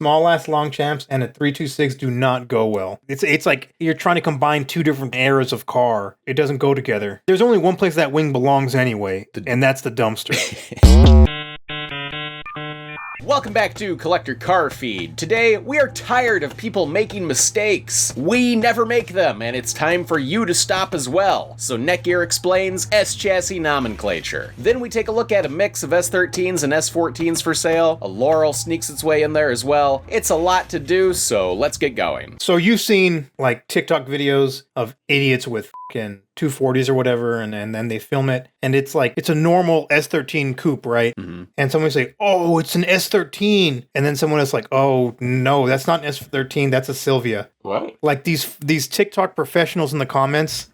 Small ass long champs and a 326 do not go well. It's like you're trying to combine two different eras of car. It doesn't go together. There's only one place that wing belongs anyway, and that's the dumpster. Welcome back to Collector Car Feed. Today, we are tired of people making mistakes. We never make them, and it's time for you to stop as well. So Netgear explains S-chassis nomenclature. Then we take a look at a mix of S13s and S14s for sale. A Laurel sneaks its way in there as well. It's a lot to do, so let's get going. So you've seen like TikTok videos of idiots with fucking 240s or whatever, and then they film it, and it's like, it's a normal S13 coupe, right? Mm-hmm. And someone say, oh, it's an S13, and then someone is like, oh, no, that's not an S13, that's a Sylvia. What? Like these TikTok professionals in the comments,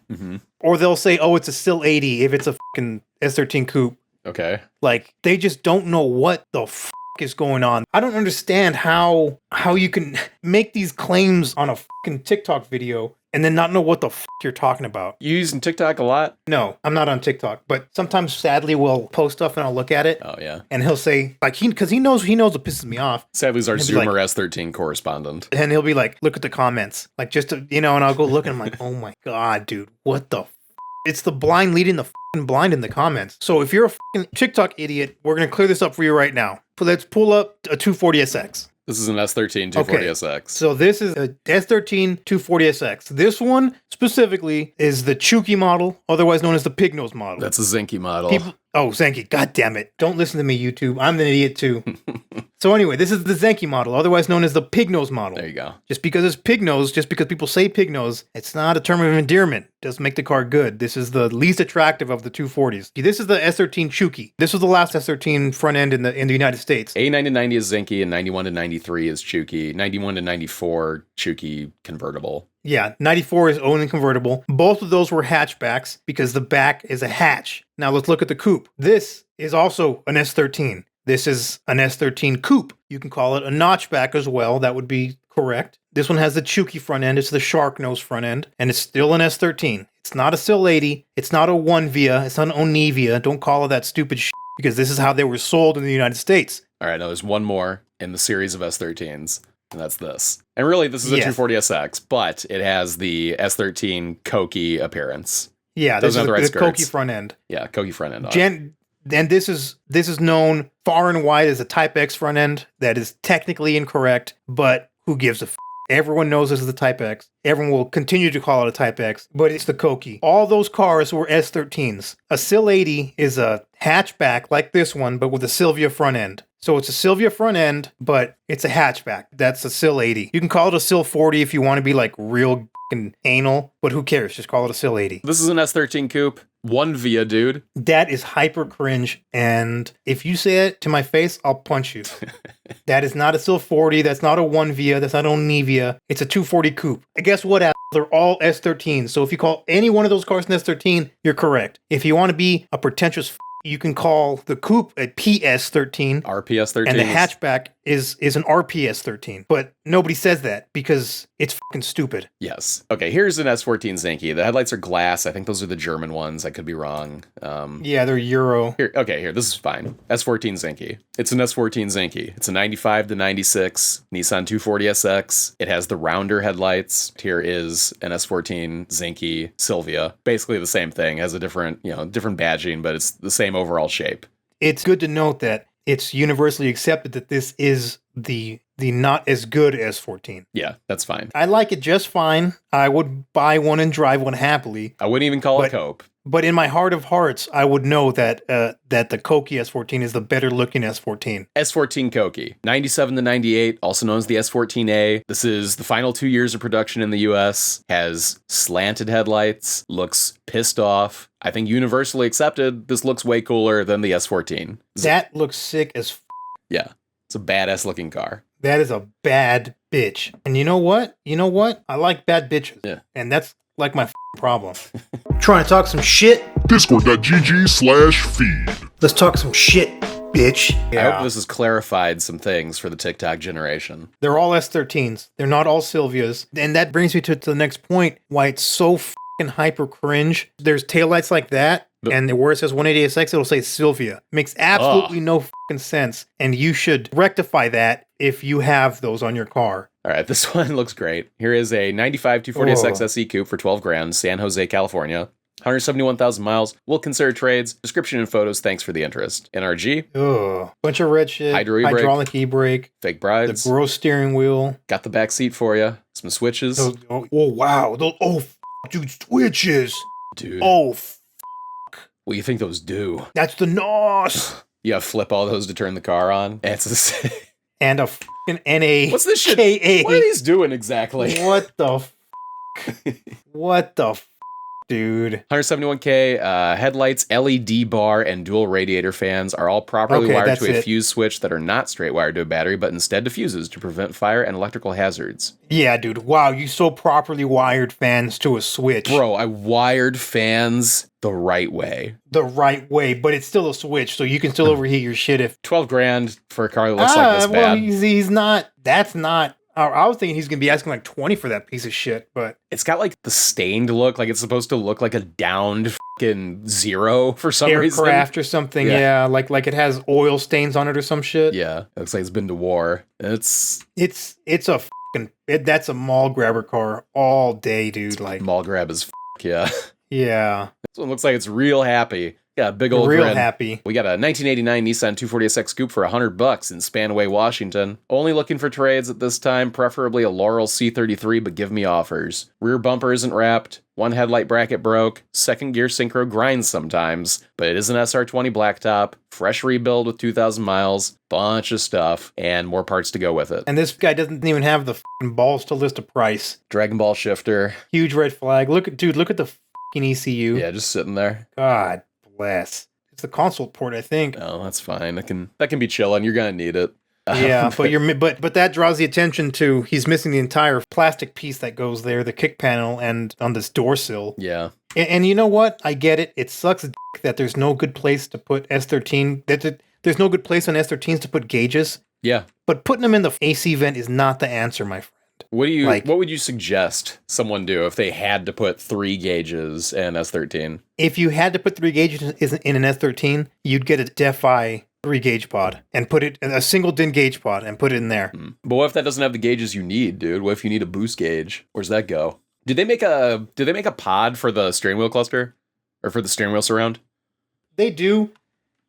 or they'll say, oh, it's a Sil 80 if it's a fucking S13 coupe. Okay. Like, they just don't know what the is going on. I don't understand how you can make these claims on a fucking TikTok video and then not know what the you're talking about. You using TikTok a lot? No, I'm not on TikTok, but sometimes sadly we'll post stuff and I'll look at it. Oh yeah. And he'll say, like, because he knows what pisses me off. Sadly, he's our Zoomer like, S13 correspondent. And he'll be like, look at the comments. Like, just to, and I'll go look and I'm like, oh my God, dude, what the It's the blind leading the fucking blind in the comments. So if you're a fucking TikTok idiot, we're going to clear this up for you right now. So let's pull up a 240SX. This is an S13 240SX. So this is a S13 240SX. This one specifically is the Chukey model, otherwise known as the pig nose model. That's a Zinky model. Zenki. God damn it. Don't listen to me, YouTube. I'm an idiot too. So anyway, this is the Zenki model, otherwise known as the pig nose model. There you go. Just because it's pig nose, just because people say pig nose, it's not a term of endearment. It doesn't make the car good. This is the least attractive of the 240s. This is the S13 Chukey. This was the last S13 front end in the United States. A9 to 90 is Zinky, and 91 to 93 is Chukey. 91 to 94 Chukey Convertible. Yeah, 94 is only convertible. Both of those were hatchbacks because the back is a hatch. Now let's look at the coupe. This is also an S13. This is an S13 coupe. You can call it a notchback as well. That would be correct. This one has the Chukey front end. It's the shark nose front end, and it's still an S13. It's not a Sil 80. It's not a One Via. It's not an Onivia. Don't call it that stupid shit because this is how they were sold in the United States. All right, now there's one more in the series of S13s. And that's this. And really, this is a 240SX, but it has the S13 Cokie appearance. Yeah, this is the Cokie front end. Yeah, Cokie front end. And this is known far and wide as a Type X front end. That is technically incorrect, but who gives a f***? Everyone knows this is the Type X. Everyone will continue to call it a Type X, but it's the Cokie. All those cars were S13s. A Sil 80 is a hatchback like this one, but with a Sylvia front end. So it's a Sylvia front end, but it's a hatchback. That's a Sil 80. You can call it a Sil 40 if you want to be like real anal, but who cares? Just call it a Sil 80. This is an S13 coupe. One Via, dude. That is hyper cringe, and if you say it to my face, I'll punch you. That is not a Sil 40. That's not a One Via. That's not a Onivia. It's a 240 coupe. And guess what, they're all S13s. So if you call any one of those cars an S13, you're correct. If you want to be a pretentious you can call the coupe a PS13. RPS13. And the hatchback is an RPS13. But nobody says that because it's fucking stupid. Yes. Okay, here's an S14 Zinky. The headlights are glass. I think those are the German ones. I could be wrong. Yeah, they're Euro. Here, this is fine. S14 Zinky. It's an S14 Zinky. It's a 95 to 96 Nissan 240SX. It has the rounder headlights. Here is an S14 Zinky Sylvia. Basically the same thing. Has a different badging, but it's the same overall shape. It's good to note that it's universally accepted that this is the not as good S14. Yeah, that's fine. I like it just fine. I would buy one and drive one happily. I wouldn't even call it coupe. But in my heart of hearts, I would know that the Cokie S14 is the better looking S14. S14 Cokie, 97 to 98, also known as the S14A. This is the final 2 years of production in the US. Has slanted headlights, looks pissed off. I think universally accepted, this looks way cooler than the S14. That looks sick as Yeah, it's a badass looking car. That is a bad bitch. And you know what? I like bad bitches. Yeah. And that's like my problem. Trying to talk some shit? Discord.gg/feed. Let's talk some shit, bitch. Yeah. I hope this has clarified some things for the TikTok generation. They're all S13s. They're not all Sylvias. And that brings me to the next point, why it's so fucking hyper cringe. There's taillights like that, and where it says 180SX, it'll say Sylvia. Makes absolutely no fucking sense. And you should rectify that if you have those on your car. All right, this one looks great. Here is a 95 240SX SE Coupe for $12,000, San Jose, California. 171,000 miles. We'll consider trades. Description and photos. Thanks for the interest. NRG. Ugh. Bunch of red shit. Hydraulic e-brake. Fake brides. The gross steering wheel. Got the back seat for you. Some switches. Oh, wow. Dude, switches. Dude. Oh, What do you think those do? That's the NOS. You gotta flip all those to turn the car on. And a fucking NA. What's this shit? KA. What are these doing exactly? What the What the dude? 171K, headlights, LED bar, and dual radiator fans are all properly wired to a fuse switch that are not straight wired to a battery, but instead diffuses to prevent fire and electrical hazards. Yeah, dude. Wow, you so properly wired fans to a switch. Bro, I wired fans the right way. The right way, but it's still a switch, so you can still overheat your shit if... $12,000 for a car that looks like this bad. Well, he's not... That's not... I was thinking he's going to be asking like 20 for that piece of shit, but... It's got like the stained look, like it's supposed to look like a downed fucking zero for some reason. Aircraft or something, yeah. Like it has oil stains on it or some shit. Yeah, it looks like it's been to war. It's a fucking... that's a mall grabber car all day, dude. Like mall grab is yeah. Yeah. This one looks like it's real happy. Yeah, big old real grin. Happy. We got a 1989 Nissan 240SX Coupe for $100 in Spanaway, Washington. Only looking for trades at this time, preferably a Laurel C33, but give me offers. Rear bumper isn't wrapped. One headlight bracket broke. Second gear synchro grinds sometimes, but it is an SR20 blacktop. Fresh rebuild with 2,000 miles. Bunch of stuff, and more parts to go with it. And this guy doesn't even have the fucking balls to list a price. Dragon Ball shifter. Huge red flag. Look at the fucking ECU. Yeah, just sitting there. God bless. It's the console port, I think. Oh, that's fine. That can be chilling. You're gonna need it. Yeah, but that draws the attention to he's missing the entire plastic piece that goes there, the kick panel, and on this door sill. Yeah. And you know what? I get it. It sucks that there's no good place to put S13. There's no good place on S13s to put gauges. Yeah. But putting them in the AC vent is not the answer, my friend. What would you suggest someone do if they had to put 3 gauges in S13? If you had to put 3 gauges in an S13, you'd get a Def-I 3-gauge pod and put it in a single DIN gauge pod and put it in there. But what if that doesn't have the gauges you need, dude? What if you need a boost gauge? Where's that go? Did they make a pod for the steering wheel cluster or for the steering wheel surround? They do,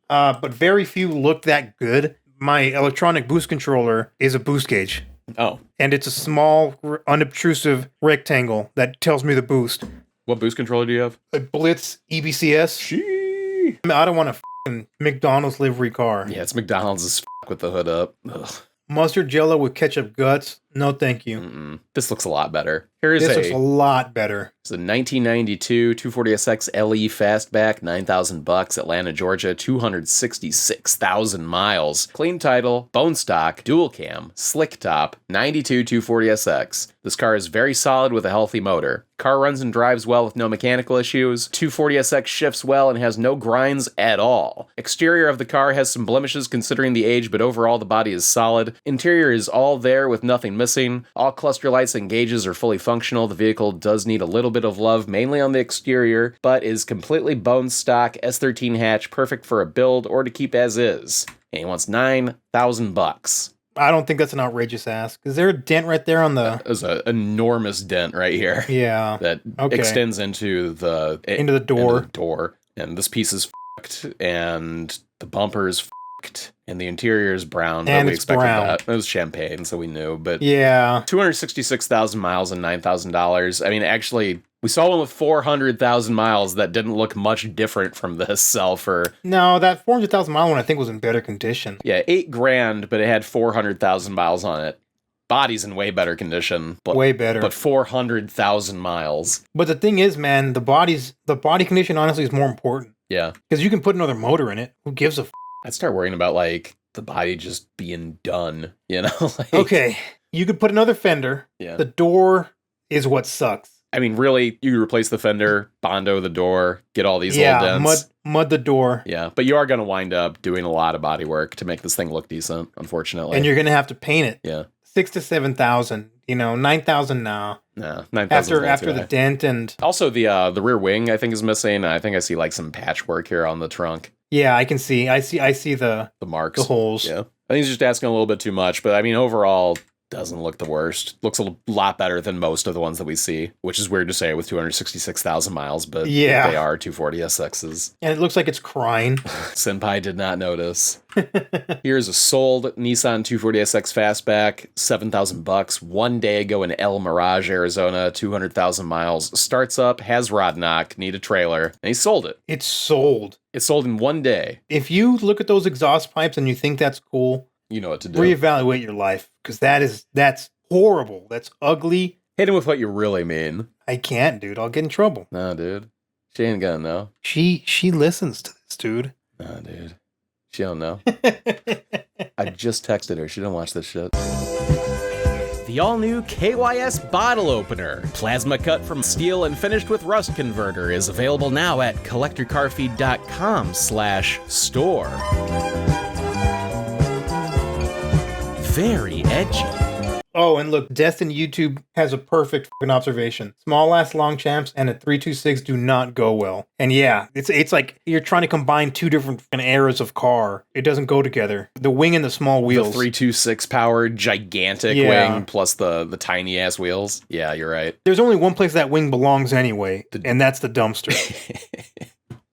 but very few look that good. My electronic boost controller is a boost gauge. Oh. And it's a small, unobtrusive rectangle that tells me the boost. What boost controller do you have? A Blitz EBCS. Shee. I don't want a fucking McDonald's livery car. Yeah, it's McDonald's as with the hood up. Ugh. Mustard jello with ketchup guts. No, thank you. This looks a lot better. This looks a lot better. It's a 1992 240SX LE Fastback, $9,000, Atlanta, Georgia, 266,000 miles. Clean title, bone stock, dual cam, slick top, 92 240SX. This car is very solid with a healthy motor. Car runs and drives well with no mechanical issues. 240SX shifts well and has no grinds at all. Exterior of the car has some blemishes considering the age, but overall the body is solid. Interior is all there with nothing missing. All cluster lights and gauges are fully functional. The vehicle does need a little bit of love, mainly on the exterior, but is completely bone stock, S13 hatch, perfect for a build or to keep as is. And he wants $9,000. I don't think that's an outrageous ask. Is there a dent right there on the... There's an enormous dent right here. Yeah. That extends into the door. And this piece is fucked, and the bumper is fucked, and the interior is brown. And but we it's expected brown. that. It was champagne, so we knew. But yeah, 266,000 miles and $9,000. I mean, actually, we saw one with 400,000 miles that didn't look much different from this sell for... No, that 400,000 mile one I think was in better condition. Yeah, $8,000, but it had 400,000 miles on it. Body's in way better condition. But, way better. But 400,000 miles. But the thing is, man, the body condition honestly is more important. Yeah. Because you can put another motor in it. Who gives a f***? I'd start worrying about, like, the body just being done, you know? Like, okay, you could put another fender. Yeah. The door is what sucks. I mean, really, you replace the fender, Bondo the door, get all these little dents. Mud the door. Yeah, but you are going to wind up doing a lot of body work to make this thing look decent, unfortunately. And you're going to have to paint it. Yeah. 6,000 to 7,000. 9,000 now. No, 9,000 after the dent and... Also, the rear wing, I think, is missing. I think I see, like, some patchwork here on the trunk. Yeah, I can see. I see the marks. The holes. Yeah. I think he's just asking a little bit too much, but I mean, overall, doesn't look the worst. Looks a lot better than most of the ones that we see, which is weird to say with 266,000 miles, but Yeah. they are 240SXs. And it looks like it's crying. Senpai did not notice. Here's a sold Nissan 240SX Fastback, $7,000, 1 day ago in El Mirage, Arizona, 200,000 miles. Starts up, has rod knock, need a trailer, and he sold it. It's sold. It sold in 1 day. If you look at those exhaust pipes and you think that's cool, You know what to do. reevaluate your life, because that's horrible. That's ugly. Hit him with what you really mean. I can't, dude. I'll get in trouble. No, dude. She ain't gonna know. She listens to this, dude. No, dude. She don't know. I just texted her. She don't watch this shit. The all-new KYS bottle opener, plasma cut from steel and finished with rust converter, is available now at collectorcarfeed.com/store. Very edgy. Oh, and look, Destin YouTube has a perfect fucking observation. Small ass long champs and a 326 do not go well. And yeah, it's like you're trying to combine two different fucking eras of car. It doesn't go together. The wing and the small wheels. The 326 powered gigantic wing plus the tiny ass wheels. Yeah, you're right. There's only one place that wing belongs anyway, and that's the dumpster.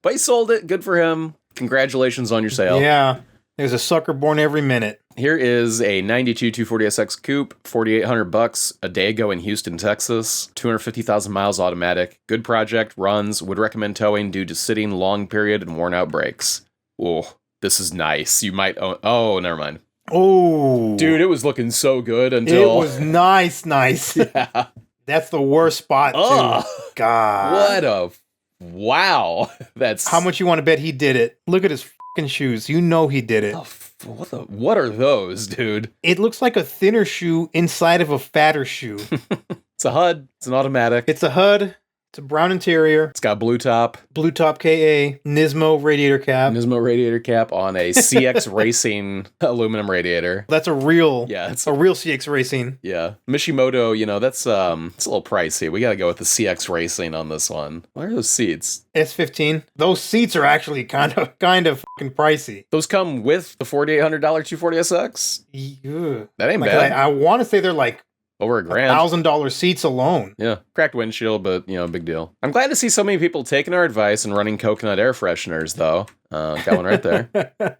But he sold it. Good for him. Congratulations on your sale. Yeah, there's a sucker born every minute. Here is a 92 240SX coupe, $4,800, a day ago in Houston, Texas, 250,000 miles automatic, good project, runs, would recommend towing due to sitting, long period, and worn out brakes. Oh, this is nice. You might own, oh, never mind. Oh. Dude, it was looking so good until... It was nice. Yeah. That's the worst spot, too. God. What a... Wow. That's... How much you want to bet he did it? Look at his fucking shoes. You know he did it. What are those, dude? It looks like a thinner shoe inside of a fatter shoe. It's a HUD. It's an automatic. It's a HUD. It's a brown interior. It's got blue top. Blue top KA. Nismo radiator cap. Nismo radiator cap on a CX Racing aluminum radiator. That's a real... Yeah, it's a real CX Racing. Yeah. Mishimoto, you know, that's it's a little pricey. We gotta go with the CX Racing on this one. What are those seats? S15. Those seats are actually kind of fucking pricey. Those come with the $4,800 240SX? Yeah. That ain't bad. I want to say they're like over $1,000. $1,000 seats alone. Yeah. Cracked windshield, but, you know, big deal. I'm glad to see so many people taking our advice and running coconut air fresheners, though. Got one right there.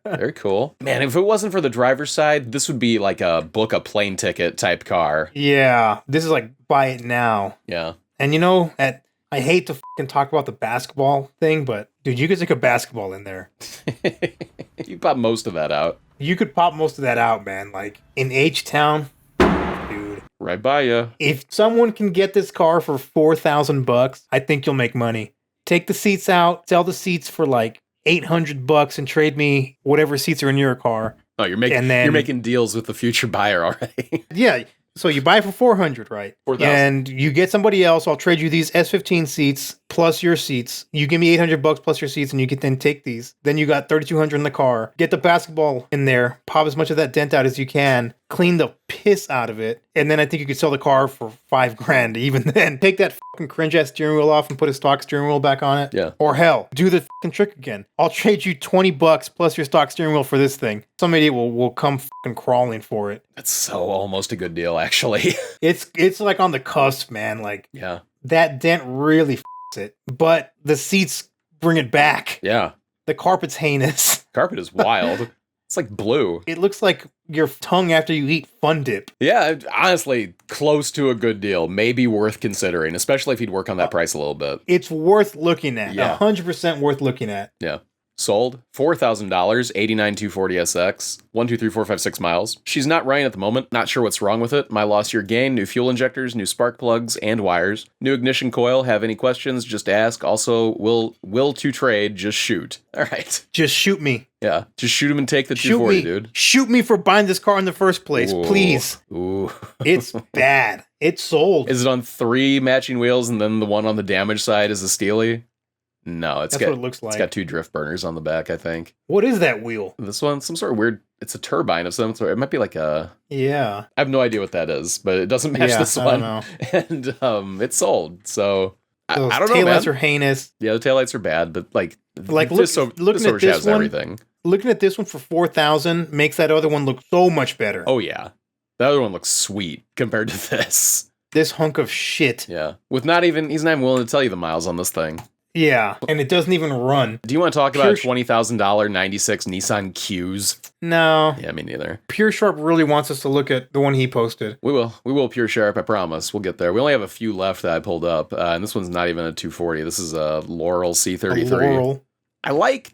Very cool. Man, if it wasn't for the driver's side, this would be like a book a plane ticket type car. Yeah. This is like buy it now. Yeah. And you know, I hate to fucking talk about the basketball thing, but dude, you could stick a basketball in there. You pop most of that out. You could pop most of that out, man. Like in H-Town, dude. Right by you. If someone can get this car for $4,000, I think you'll make money. Take the seats out, sell the seats for like $800 and trade me whatever seats are in your car. Oh, you're making deals with the future buyer already. Yeah. So you buy it for $400, right? 4,000. And you get somebody else. I'll trade you these S15 seats plus your seats. You give me $800 plus your seats, and you can then take these. Then you got $3,200 in the car. Get the basketball in there. Pop as much of that dent out as you can. Clean the piss out of it, and then I think you could sell the car for $5,000. Even then, take that fucking cringe ass steering wheel off and put a stock steering wheel back on it. Yeah. Or hell, do the fucking trick again. I'll trade you $20 plus your stock steering wheel for this thing. Some idiot will come fucking crawling for it. That's so almost a good deal, actually. It's like on the cusp, man. Like, yeah, that dent really f***s it, but the seats bring it back. Yeah. The carpet's heinous. Carpet is wild. It's like blue. It looks like your tongue after you eat Fun Dip. Yeah, honestly, close to a good deal. Maybe worth considering, especially if you'd work on that price a little bit. It's worth looking at. Yeah. 100% worth looking at. Yeah. Sold $4,000, 89 240SX, 123,456 miles. She's not running at the moment. Not sure what's wrong with it. My loss year gain, new fuel injectors, new spark plugs and wires, new ignition coil. Have any questions? Just ask. Also, will to trade. Just shoot. All right. Just shoot me. Yeah. Just shoot him and take the Shoot 240, me. dude. Shoot me for buying this car in the first place, Ooh. please. Ooh. It's bad. It's sold. Is it on 3 matching wheels and then the one on the damaged side is a Steely? No, That's what it looks like. It's got 2 drift burners on the back, I think. What is that wheel? This one, some sort of weird, it's a turbine of some sort. It might be like a... Yeah. I have no idea what that is, but it doesn't match this I one. don't know. And it's sold, so... I Those don't know, taillights man. are heinous. Yeah, the taillights are bad, but like Looking this at overshadows this one, everything. looking at this one for 4,000 makes that other one look so much better. Oh, yeah. The other one looks sweet compared to this. This hunk of shit. Yeah. With he's not even willing to tell you the miles on this thing. Yeah, and it doesn't even run. Do you want to talk about $20,000 96 Nissan Qs? No. Yeah, me neither. Pure Sharp really wants us to look at the one he posted. We will Pure Sharp, I promise. We'll get there. We only have a few left that I pulled up, and this one's not even a 240. This is a Laurel C33. A Laurel. I like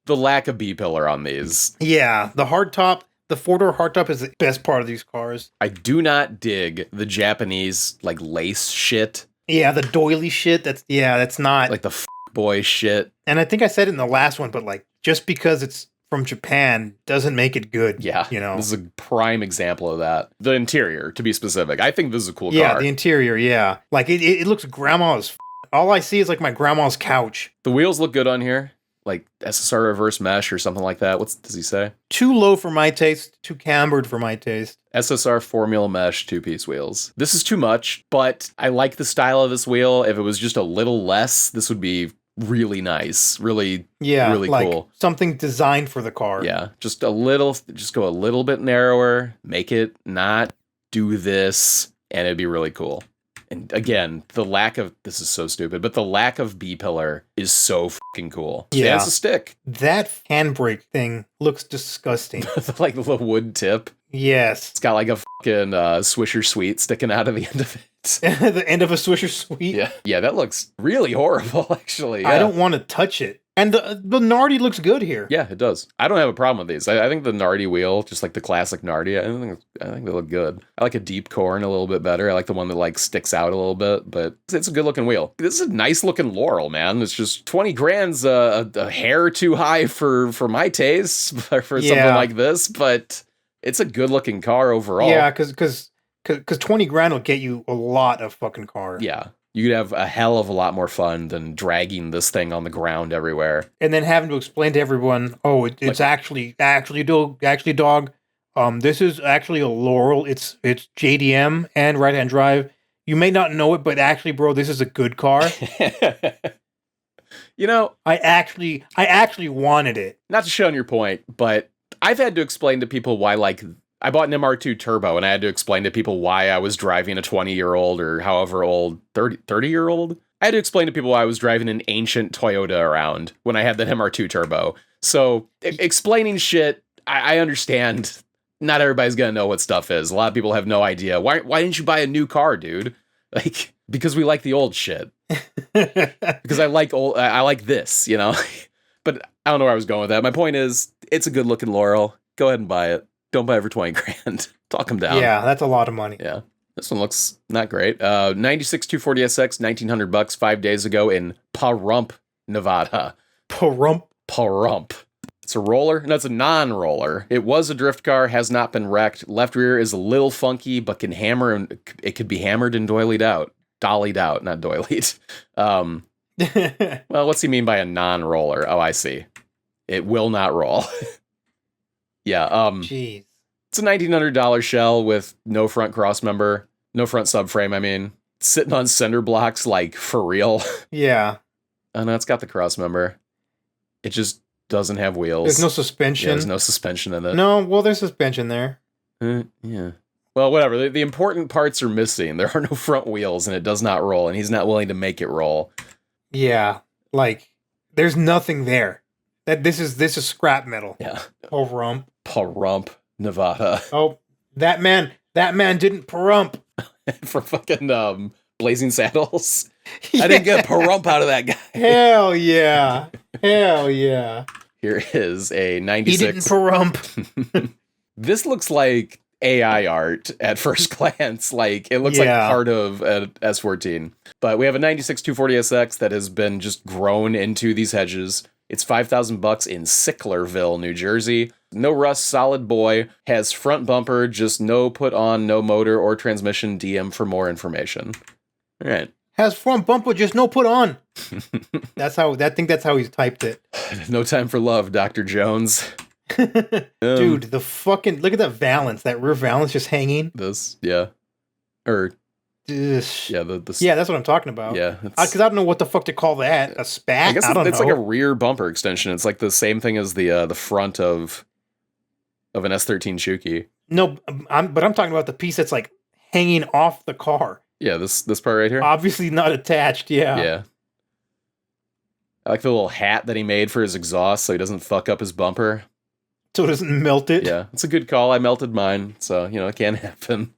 the lack of B-pillar on these. Yeah, the hardtop, the 4-door hardtop is the best part of these cars. I do not dig the Japanese, like, lace shit. Yeah, the doily shit, that's not... Like the boy shit. And I think I said it in the last one, but, like, just because it's from Japan doesn't make it good. Yeah, you know? This is a prime example of that. The interior, to be specific. I think this is a cool car. Yeah, the interior, yeah. Like, it looks grandma's. All I see is, like, my grandma's couch. The wheels look good on here. Like SSR reverse mesh or something like that. What does he say? Too low for my taste, too cambered for my taste. SSR formula mesh 2-piece wheels. This is too much, but I like the style of this wheel. If it was just a little less, this would be really nice. Really like cool. Something designed for the car. Yeah, just go a little bit narrower, make it not do this, and it'd be really cool. And again, this is so stupid, but the lack of B-pillar is so fucking cool. Yeah. It's a stick. That handbrake thing looks disgusting. Like the wood tip. Yes. It's got like a fucking Swisher Sweet sticking out of the end of it. The end of a Swisher Sweet? Yeah. Yeah, that looks really horrible, actually. Yeah. I don't want to touch it. And the Nardi looks good here. Yeah, it does. I don't have a problem with these. I think the Nardi wheel, just like the classic Nardi, I think they look good. I like a deep corn a little bit better. I like the one that like sticks out a little bit, but it's a good looking wheel. This is a nice looking Laurel, man. It's just 20 grand's a hair too high for my taste for something like this, but it's a good looking car overall. Yeah, because 20 grand will get you a lot of fucking car. Yeah. You could have a hell of a lot more fun than dragging this thing on the ground everywhere. And then having to explain to everyone, it's actually dog. This is actually a Laurel. It's JDM and right-hand drive. You may not know it, but actually, bro, this is a good car. You know, I actually wanted it. Not to shun your point, but I've had to explain to people why, like, I bought an MR2 Turbo, and I had to explain to people why I was driving a 20-year-old or however old, 30-year-old. I had to explain to people why I was driving an ancient Toyota around when I had that MR2 Turbo. So explaining shit, I understand. Not everybody's gonna know what stuff is. A lot of people have no idea. Why didn't you buy a new car, dude? Like, because we like the old shit. Because I like this, you know? But I don't know where I was going with that. My point is, it's a good-looking Laurel. Go ahead and buy it. Don't buy it for 20 grand. Talk them down. Yeah, that's a lot of money. Yeah. This one looks not great. 96 240SX, $1,900 5 days ago in Pahrump, Nevada. Pahrump. It's a roller. No, it's a non-roller. It was a drift car, has not been wrecked. Left rear is a little funky, but it could be hammered and dollied out, not doilied. Well, what's he mean by a non-roller? Oh, I see. It will not roll. Yeah, Jeez. It's a $1,900 shell with no front crossmember, no front subframe, I mean. Sitting on cinder blocks, like, for real. Yeah. Oh, no, it's got the crossmember. It just doesn't have wheels. There's no suspension. Yeah, there's no suspension in it. No, well, there's suspension there. Yeah. Well, whatever. The important parts are missing. There are no front wheels, and it does not roll, and he's not willing to make it roll. Yeah. Like, there's nothing there. This is scrap metal. Yeah. Pahrump, Nevada. Oh, that man didn't Pahrump. For fucking Blazing Saddles. Yeah. I didn't get Pahrump out of that guy. Hell yeah. Hell yeah. Here is a 96. He didn't Pahrump. This looks like AI art at first glance. Like, it looks like part of an S14. But we have a 96 240SX that has been just grown into these hedges. It's $5,000 in Sicklerville, New Jersey. No rust, solid boy. Has front bumper, just no put on, no motor or transmission. DM for more information. All right. Has front bumper, just no put on. I think that's how he's typed it. No time for love, Dr. Jones. Dude, the fucking look at that valance, that rear valance just hanging. This, yeah. Yeah, the yeah, that's what I'm talking about. yeah, Because I don't know what the fuck to call that. A spat? I guess don't it's know. like a rear bumper extension. It's like the same thing as the front of an S13 Shuki. No, I'm talking about the piece that's like hanging off the car. Yeah, this part right here. Obviously not attached. Yeah. Yeah. I like the little hat that he made for his exhaust so he doesn't fuck up his bumper. So it doesn't melt it. Yeah, it's a good call. I melted mine, so it can happen.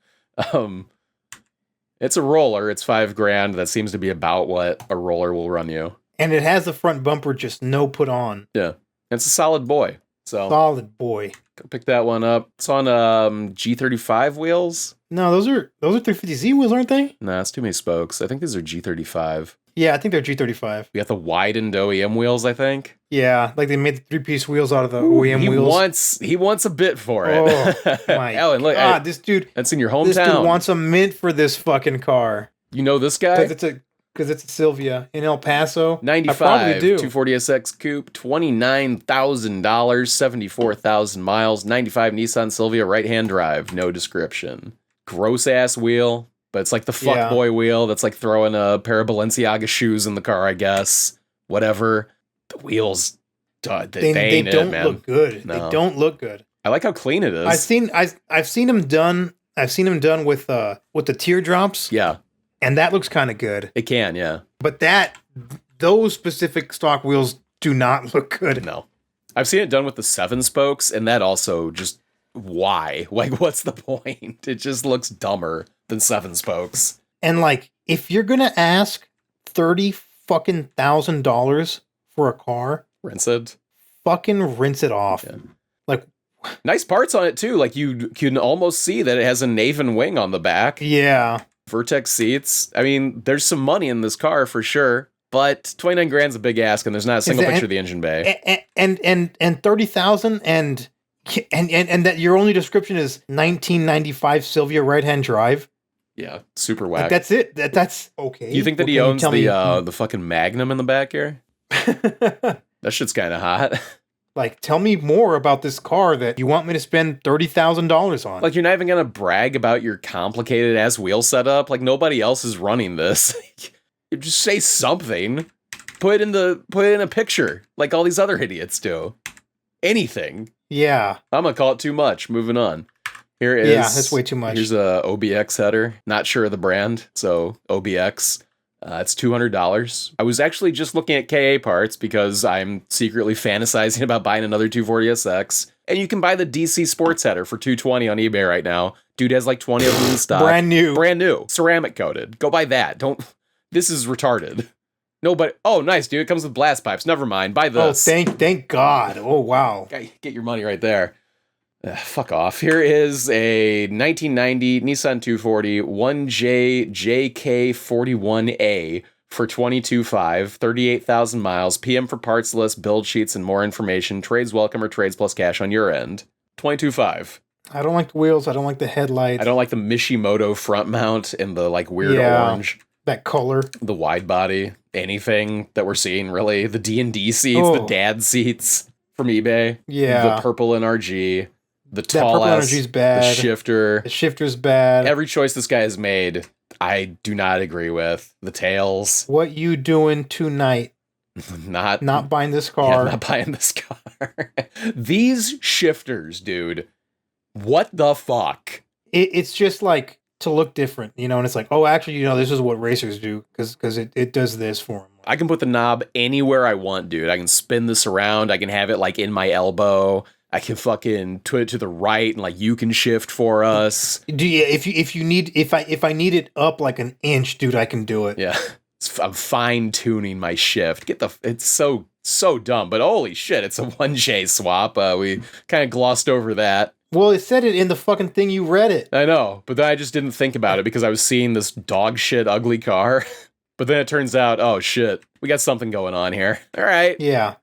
It's a roller. It's $5,000. That seems to be about what a roller will run you. And it has the front bumper just no put on. Yeah, it's a solid boy. So solid boy. Go pick that one up. It's on G35 wheels. No, those are 350Z wheels, aren't they? Nah, it's too many spokes. I think these are G35. Yeah, I think they're G35. We got the widened OEM wheels, I think. Yeah, like they made the 3-piece wheels out of the OEM wheels. He wants a bit for it. Oh my and look, God, this dude. That's in your hometown. This dude wants a mint for this fucking car. You know this guy? Because it's a Sylvia in El Paso. 95, I probably do. 240SX coupe, $29,000, 74,000 miles, 95 Nissan Sylvia right-hand drive, no description. Gross-ass wheel, but it's like the fuckboy wheel that's like throwing a pair of Balenciaga shoes in the car, I guess. Whatever. The wheels, they don't look good. No. They don't look good. I like how clean it is. I've seen them done. I've seen them done with the teardrops. Yeah. And that looks kind of good. It can, yeah. But those specific stock wheels do not look good. No. I've seen it done with the 7 spokes, and that also just, why? Like, what's the point? It just looks dumber than 7 spokes. And like, if you're gonna ask $30,000 for a car, rinse it. Fucking rinse it off. Yeah. Like, nice parts on it too. Like you can almost see that it has a Naven wing on the back. Yeah. Vertex seats. I mean, there's some money in this car for sure, but 29 grand's a big ask, and there's not a single picture of the engine bay. And 30,000 and that your only description is 1995 Sylvia right-hand drive. Yeah, super whack. Like, that's it. That's okay. You think that he owns the fucking Magnum in the back here? That shit's kind of hot. Like, tell me more about this car that you want me to spend $30,000 on. Like, you're not even gonna brag about your complicated ass wheel setup. Like, nobody else is running this. Just say something. Put it in a picture, like all these other idiots do. Anything. Yeah. I'm gonna call it too much. Moving on. Here is. Yeah, that's way too much. Here's a OBX header. Not sure of the brand, so OBX. It's $200. I was actually just looking at KA parts because I'm secretly fantasizing about buying another 240SX. And you can buy the DC Sports header for $220 on eBay right now. Dude has like 20 of them in stock. Brand new. Ceramic coated. Go buy that. This is retarded. No, but, oh, nice, dude. It comes with blast pipes. Never mind. Buy this. Oh, thank God. Oh, wow. Get your money right there. Fuck off. Here is a 1990 Nissan 240 1J JK41A for $22,500, 38,000 miles, PM for parts list, build sheets, and more information. Trades welcome or trades plus cash on your end. $22,500. I don't like the wheels. I don't like the headlights. I don't like the Mishimoto front mount and the like weird orange. That color. The wide body. Anything that we're seeing, really. The D&D seats, the dad seats from eBay. Yeah. The purple NRG. The tall ass, bad. The shifter. The shifter's bad. Every choice this guy has made, I do not agree with. The tails. What you doing tonight? Not buying this car. Yeah, not buying this car. These shifters, dude. What the fuck? It's just like to look different, and it's like, oh, actually, this is what racers do because it does this for them. I can put the knob anywhere I want, dude. I can spin this around. I can have it like in my elbow. I can fucking twit it to the right, and like you can shift for us. Do you? If I need it up like an inch, dude, I can do it. Yeah, I'm fine tuning my shift. It's so dumb, but holy shit, it's a 1J swap. We kind of glossed over that. Well, it said it in the fucking thing you read it. I know, but then I just didn't think about it because I was seeing this dog shit ugly car. But then it turns out, oh shit, we got something going on here. All right, yeah,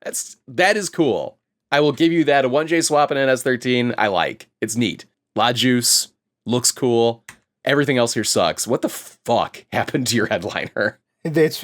that is cool. I will give you that. A 1J swap in an S13, I like. It's neat. La juice, looks cool. Everything else here sucks. What the fuck happened to your headliner? It's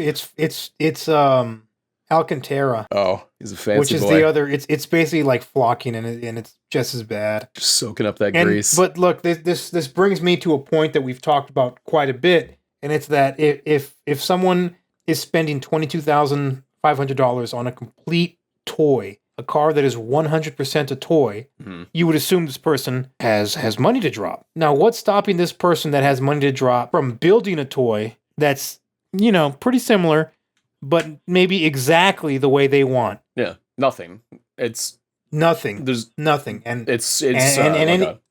Alcantara. Oh, he's a fancy boy. Which is the other. It's basically like flocking, and it's just as bad. Just soaking up that grease. But look, this brings me to a point that we've talked about quite a bit, and it's that if someone is spending $22,500 on a complete toy, a car that is 100% a toy, you would assume this person has money to drop. Now, what's stopping this person that has money to drop from building a toy that's, pretty similar, but maybe exactly the way they want? Yeah, nothing. It's nothing. There's nothing, and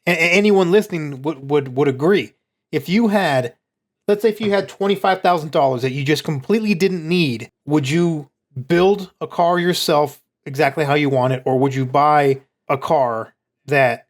anyone listening would agree. If you had, let's say, if you had $25,000 that you just completely didn't need, would you build a car yourself exactly how you want it, or would you buy a car that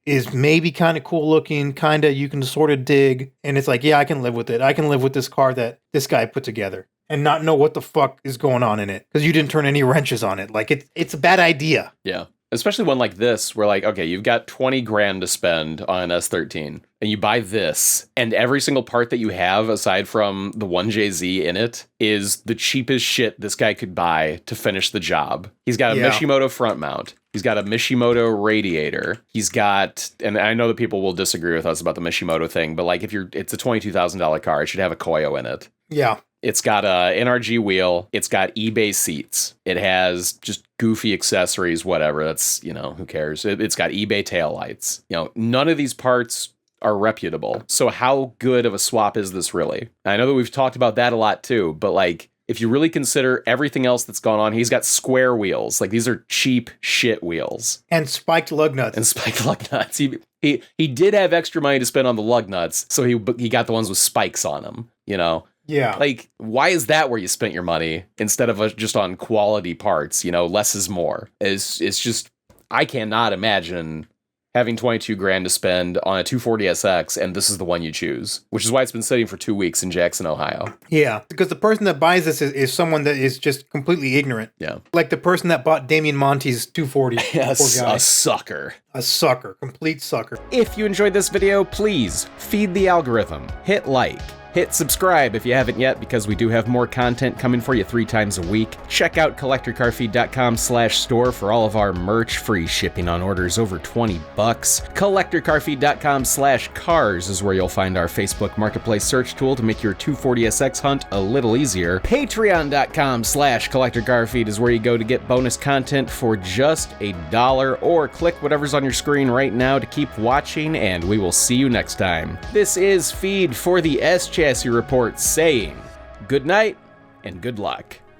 is maybe kind of cool looking, kind of you can sort of dig, and it's like, yeah, I can live with it. I can live with this car that this guy put together, and not know what the fuck is going on in it because you didn't turn any wrenches on it. Like it's a bad idea. Yeah. Especially one like this, where like, okay, you've got 20 grand to spend on an S13, and you buy this, and every single part that you have, aside from the 1JZ in it, is the cheapest shit this guy could buy to finish the job. He's got a Mishimoto front mount. He's got a Mishimoto radiator. He's got, and I know that people will disagree with us about the Mishimoto thing, but like it's a $22,000 car, it should have a Koyo in it. Yeah. It's got a NRG wheel. It's got eBay seats. It has just goofy accessories, whatever. That's, who cares? It's got eBay taillights. None of these parts are reputable. So how good of a swap is this really? I know that we've talked about that a lot too, but like, if you really consider everything else that's gone on, he's got square wheels. Like, these are cheap shit wheels. And spiked lug nuts. He did have extra money to spend on the lug nuts, so he got the ones with spikes on them, Yeah. Like, why is that where you spent your money instead of just on quality parts? Less is more. It's just, I cannot imagine having 22 grand to spend on a 240SX, and this is the one you choose, which is why it's been sitting for 2 weeks in Jackson, Ohio. Yeah, because the person that buys this is someone that is just completely ignorant. Yeah. Like the person that bought Damian Monti's 240. Yes, a sucker. A sucker. Complete sucker. If you enjoyed this video, please feed the algorithm. Hit like. Hit subscribe if you haven't yet, because we do have more content coming for you 3 times a week. Check out collectorcarfeed.com/store for all of our merch, free shipping on orders over $20. Collectorcarfeed.com/cars is where you'll find our Facebook Marketplace search tool to make your 240SX hunt a little easier. Patreon.com/collectorcarfeed is where you go to get bonus content for just $1, or click whatever's on your screen right now to keep watching, and we will see you next time. This is Feed for the S Chassis Report saying good night and good luck.